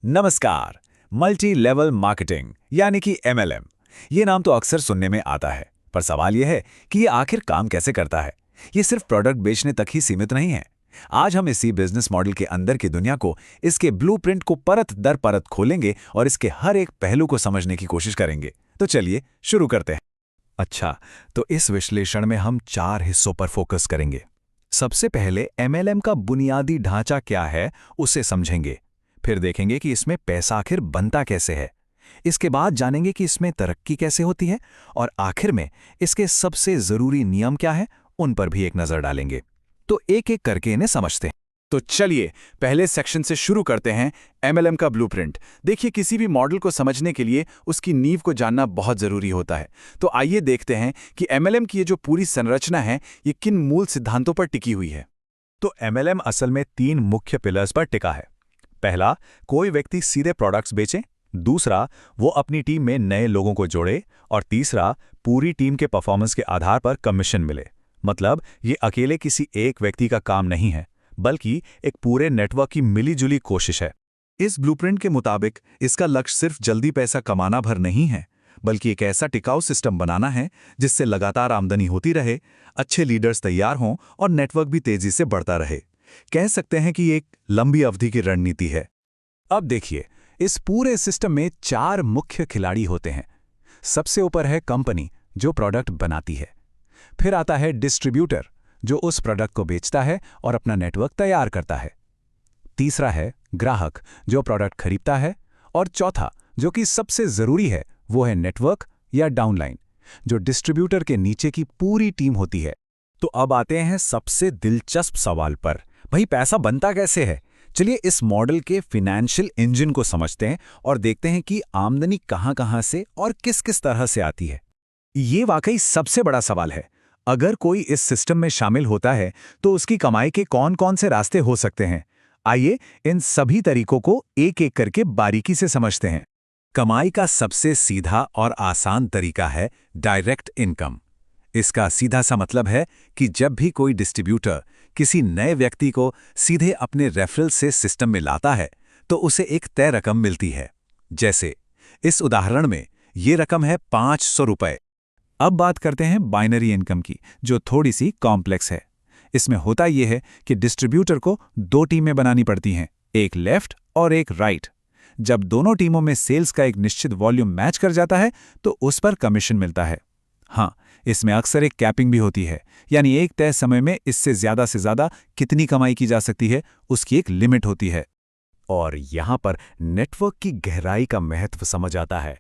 नमस्कार। Multi level marketing यानी कि एमएलएम, ये नाम तो अक्सर सुनने में आता है, पर सवाल यह है कि ये आखिर काम कैसे करता है। ये सिर्फ प्रोडक्ट बेचने तक ही सीमित नहीं है। आज हम इसी बिजनेस मॉडल के अंदर की दुनिया को, इसके ब्लूप्रिंट को परत दर परत खोलेंगे और इसके हर एक पहलू को समझने की कोशिश करेंगे। तो चलिए शुरू करते हैं। अच्छा, तो इस विश्लेषण में हम 4 हिस्सों पर फोकस करेंगे। सबसे पहले एमएलएम का बुनियादी ढांचा क्या है, उसे समझेंगे। फिर देखेंगे कि इसमें पैसा आखिर बनता कैसे है। इसके बाद जानेंगे कि इसमें तरक्की कैसे होती है, और आखिर में इसके सबसे जरूरी नियम क्या है, उन पर भी एक नजर डालेंगे। तो एक एक करके इन्हें समझते हैं। तो चलिए पहले सेक्शन से शुरू करते हैं, एमएलएम का ब्लूप्रिंट। देखिए, किसी भी मॉडल को समझने के लिए उसकी नींव को जानना बहुत जरूरी होता है। तो आइए देखते हैं कि एमएलएम की ये जो पूरी संरचना है, ये किन मूल सिद्धांतों पर टिकी हुई है। तो एमएलएम असल में 3 मुख्य पिलर्स पर टिका है। पहला, कोई व्यक्ति सीधे प्रोडक्ट्स बेचे। दूसरा, वो अपनी टीम में नए लोगों को जोड़े। और तीसरा, पूरी टीम के परफॉर्मेंस के आधार पर कमीशन मिले। मतलब ये अकेले किसी एक व्यक्ति का काम नहीं है, बल्कि एक पूरे नेटवर्क की मिलीजुली कोशिश है। इस ब्लूप्रिंट के मुताबिक इसका लक्ष्य सिर्फ जल्दी पैसा कमाना भर नहीं है, बल्कि एक ऐसा टिकाऊ सिस्टम बनाना है जिससे लगातार आमदनी होती रहे, अच्छे लीडर्स तैयार हों और नेटवर्क भी तेजी से बढ़ता रहे। कह सकते हैं कि ये एक लंबी अवधि की रणनीति है। अब देखिए, इस पूरे सिस्टम में 4 मुख्य खिलाड़ी होते हैं। सबसे ऊपर है कंपनी, जो प्रोडक्ट बनाती है। फिर आता है डिस्ट्रीब्यूटर, जो उस प्रोडक्ट को बेचता है और अपना नेटवर्क तैयार करता है। तीसरा है ग्राहक, जो प्रोडक्ट खरीदता है। और चौथा, जो कि सबसे जरूरी है, वो है नेटवर्क या डाउनलाइन, जो डिस्ट्रीब्यूटर के नीचे की पूरी टीम होती है। तो अब आते हैं सबसे दिलचस्प सवाल पर, भाई पैसा बनता कैसे है। चलिए इस मॉडल के फिनेंशियल इंजन को समझते हैं और देखते हैं कि आमदनी कहां-कहां से और किस-किस तरह से आती है। ये वाकई सबसे बड़ा सवाल है। अगर कोई इस सिस्टम में शामिल होता है तो उसकी कमाई के कौन-कौन से रास्ते हो सकते हैं। आइए इन सभी तरीकों को एक-एक करके बारीकी से समझते हैं। कमाई का सबसे सीधा और आसान तरीका है डायरेक्ट इनकम। इसका सीधा सा मतलब है कि जब भी कोई डिस्ट्रीब्यूटर किसी नए व्यक्ति को सीधे अपने रेफरल से सिस्टम में लाता है, तो उसे एक तय रकम मिलती है। जैसे इस उदाहरण में ये रकम है 500 रुपए। अब बात करते हैं बाइनरी इनकम की, जो थोड़ी सी कॉम्प्लेक्स है। इसमें होता यह है कि डिस्ट्रीब्यूटर को 2 टीमें बनानी पड़ती हैं, एक लेफ्ट और एक राइट। जब दोनों टीमों में सेल्स का एक निश्चित वॉल्यूम मैच कर जाता है, तो उस पर कमीशन मिलता है। हाँ, इसमें अक्सर एक कैपिंग भी होती है, यानी एक तय समय में इससे ज्यादा से ज्यादा कितनी कमाई की जा सकती है, उसकी एक लिमिट होती है। और यहां पर नेटवर्क की गहराई का महत्व समझ आता है।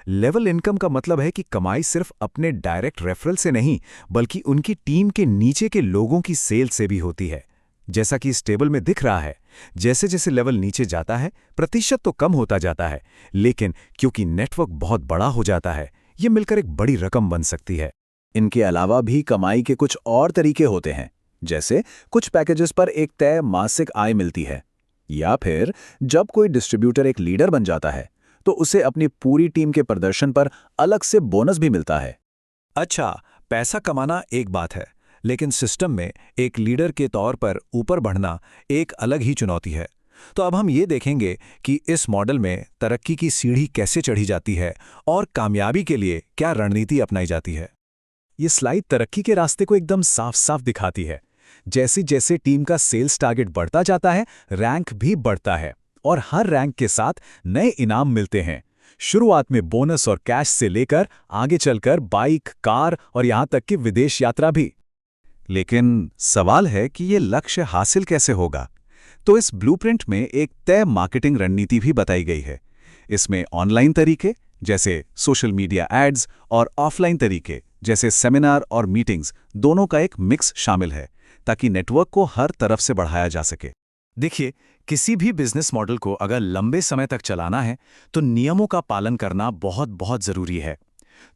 लेवल इनकम का मतलब है कि कमाई सिर्फ अपने डायरेक्ट रेफरल से नहीं, बल्कि उनकी टीम के नीचे के लोगों की सेल से भी होती है। जैसा कि इस टेबल में दिख रहा है, जैसे जैसे लेवल नीचे जाता है, प्रतिशत तो कम होता जाता है, लेकिन क्योंकि नेटवर्क बहुत बड़ा हो जाता है, ये मिलकर एक बड़ी रकम बन सकती है। इनके अलावा भी कमाई के कुछ और तरीके होते हैं, जैसे कुछ पैकेजेस पर एक तय मासिक आय मिलती है, या फिर जब कोई डिस्ट्रीब्यूटर एक लीडर बन जाता है, तो उसे अपनी पूरी टीम के प्रदर्शन पर अलग से बोनस भी मिलता है। अच्छा, पैसा कमाना एक बात है, लेकिन सिस्टम में एक लीडर के तौर पर ऊपर बढ़ना एक अलग ही चुनौती है। तो अब हम ये देखेंगे कि इस मॉडल में तरक्की की सीढ़ी कैसे चढ़ी जाती है और कामयाबी के लिए क्या रणनीति अपनाई जाती है। ये स्लाइड तरक्की के रास्ते को एकदम साफ साफ दिखाती है। जैसे जैसे टीम का सेल्स टारगेट बढ़ता जाता है, रैंक भी बढ़ता है, और हर रैंक के साथ नए इनाम मिलते हैं। शुरुआत में बोनस और कैश से लेकर आगे चलकर बाइक, कार और यहां तक कि विदेश यात्रा भी। लेकिन सवाल है कि ये लक्ष्य हासिल कैसे होगा। तो इस ब्लूप्रिंट में एक तय मार्केटिंग रणनीति भी बताई गई है। इसमें ऑनलाइन तरीके जैसे सोशल मीडिया एड्स और ऑफलाइन तरीके जैसे सेमिनार और मीटिंग्स, दोनों का एक मिक्स शामिल है, ताकि नेटवर्क को हर तरफ से बढ़ाया जा सके। देखिए, किसी भी बिजनेस मॉडल को अगर लंबे समय तक चलाना है, तो नियमों का पालन करना बहुत बहुत जरूरी है।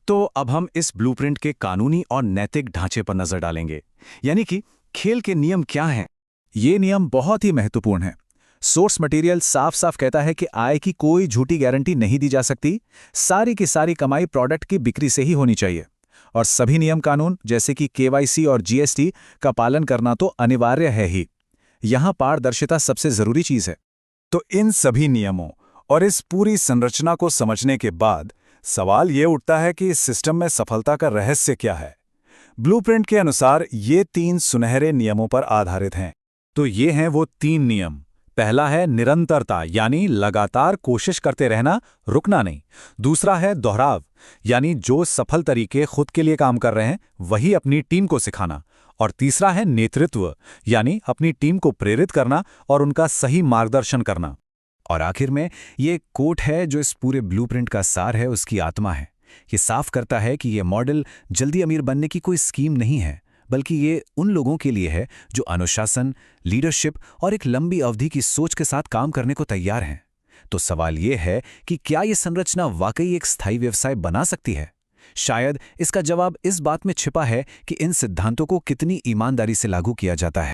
तो अब हम इस ब्लूप्रिंट के कानूनी और नैतिक ढांचे पर नजर डालेंगे, यानी कि खेल के नियम क्या हैं। ये नियम बहुत ही महत्वपूर्ण हैं। सोर्स मटेरियल साफ साफ कहता है कि आय की कोई झूठी गारंटी नहीं दी जा सकती। सारी की सारी कमाई प्रोडक्ट की बिक्री से ही होनी चाहिए। और सभी नियम कानून जैसे कि केवाईसी और जीएसटी का पालन करना तो अनिवार्य है ही। यहां पारदर्शिता सबसे जरूरी चीज है। तो इन सभी नियमों और इस पूरी संरचना को समझने के बाद सवाल ये उठता है कि इस सिस्टम में सफलता का रहस्य क्या है। ब्लूप्रिंट के अनुसार ये 3 सुनहरे नियमों पर आधारित हैं। तो ये हैं वो 3 नियम। पहला है निरंतरता, यानी लगातार कोशिश करते रहना, रुकना नहीं। दूसरा है दोहराव, यानी जो सफल तरीके खुद के लिए काम कर रहे हैं वही अपनी टीम को सिखाना। और तीसरा है नेतृत्व, यानी अपनी टीम को प्रेरित करना और उनका सही मार्गदर्शन करना। और आखिर में ये कोट है जो इस पूरे ब्लूप्रिंट का सार है, उसकी आत्मा है। ये साफ करता है कि ये मॉडल जल्दी अमीर बनने की कोई स्कीम नहीं है, बल्कि ये उन लोगों के लिए है जो अनुशासन, लीडरशिप और एक लंबी अवधि की सोच के साथ काम करने को तैयार हैं। तो सवाल ये है कि क्या ये संरचना वाकई एक स्थायी व्यवसाय बना सकती है? शायद इसका जवाब इस बात में छिपा है कि इन सिद्धांतों को कितनी ईमानदारी से लागू किया जाता है।